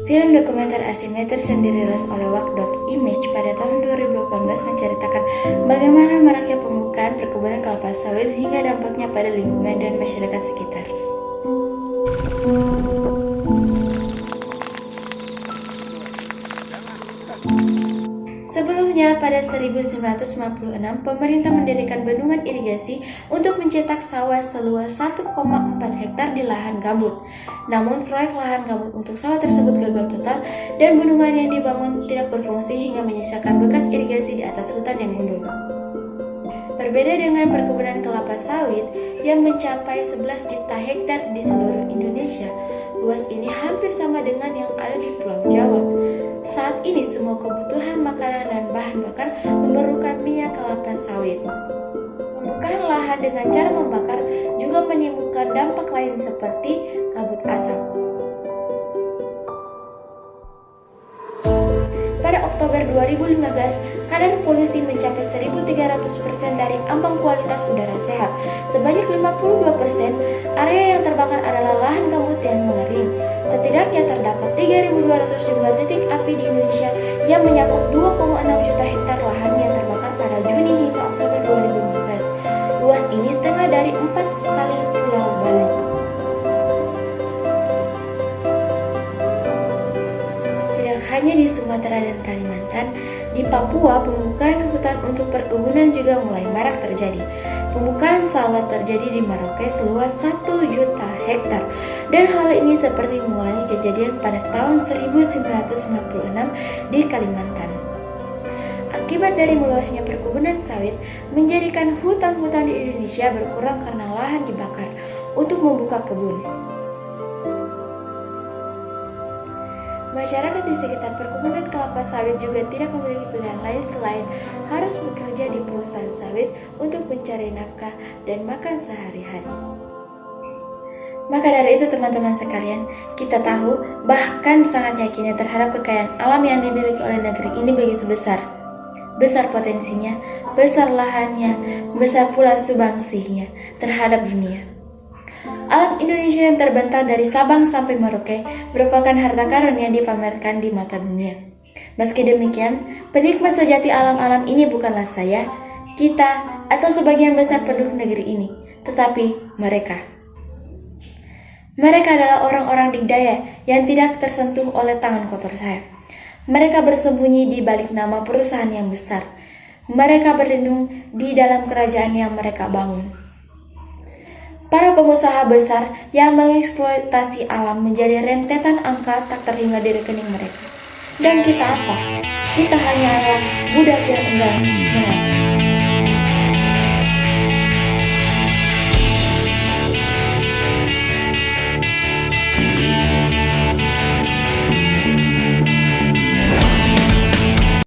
Film dokumenter Asymmetries yang dirilis oleh Walk.Image pada tahun 2018 menceritakan bagaimana maraknya pembukaan perkebunan kelapa sawit hingga dampaknya pada lingkungan dan masyarakat sekitar. Sebelumnya, pada 1996, pemerintah mendirikan bendungan irigasi untuk mencetak sawah seluas 1,4 hektar di lahan gambut. Namun, proyek lahan gambut untuk sawah tersebut gagal total dan bendungan yang dibangun tidak berfungsi hingga menyisakan bekas irigasi di atas hutan yang gundul. Berbeda dengan perkebunan kelapa sawit yang mencapai 11 juta hektar di seluruh Indonesia, luas ini hampir sama dengan yang ada di Pulau Jawa. Saat ini semua kebutuhan makanan dan bahan bakar memerlukan minyak kelapa sawit. Pembukaan lahan dengan cara membakar juga menimbulkan dampak lain seperti kabut asap. Pada Oktober 2015, kadar polusi mencapai 1.300% dari ambang kualitas udara sehat. Sebanyak 52% area yang terbakar adalah lahan gambut yang mengering. Setidaknya terdapat 3.200 jumlah titik api di Indonesia yang menyangkut 2,6 juta hektar lahan yang terbakar pada Juni hingga Oktober 2015. Luas ini setengah dari 4 kali Pulau Bali. Tidak hanya di Sumatera dan Kalimantan, di Papua pembukaan hutan untuk perkebunan juga mulai marak terjadi. Pembukaan sawah terjadi di Merauke seluas 1 juta hektar, dan hal ini seperti mulai kejadian pada tahun 1996 di Kalimantan. Akibat dari meluasnya perkebunan sawit menjadikan hutan-hutan di Indonesia berkurang karena lahan dibakar untuk membuka kebun. Masyarakat di sekitar perkebunan kelapa sawit juga tidak memiliki pilihan lain selain harus bekerja di perusahaan sawit untuk mencari nafkah dan makan sehari-hari. Maka dari itu teman-teman sekalian, kita tahu bahkan sangat yakinnya terhadap kekayaan alam yang dimiliki oleh negeri ini begitu besar. Besar potensinya, besar lahannya, besar pula sumbangsihnya terhadap dunia. Alam Indonesia yang terbentang dari Sabang sampai Merauke merupakan harta karun yang dipamerkan di mata dunia. Meski demikian, penikmat sejati alam-alam ini bukanlah saya, kita, atau sebagian besar penduduk negeri ini, tetapi mereka. Mereka adalah orang-orang digdaya yang tidak tersentuh oleh tangan kotor saya. Mereka bersembunyi di balik nama perusahaan yang besar. Mereka berlindung di dalam kerajaan yang mereka bangun. Para pengusaha besar yang mengeksploitasi alam menjadi rentetan angka tak terhingga di rekening mereka. Dan kita apa? Kita hanyalah budak yang enggan mengaku.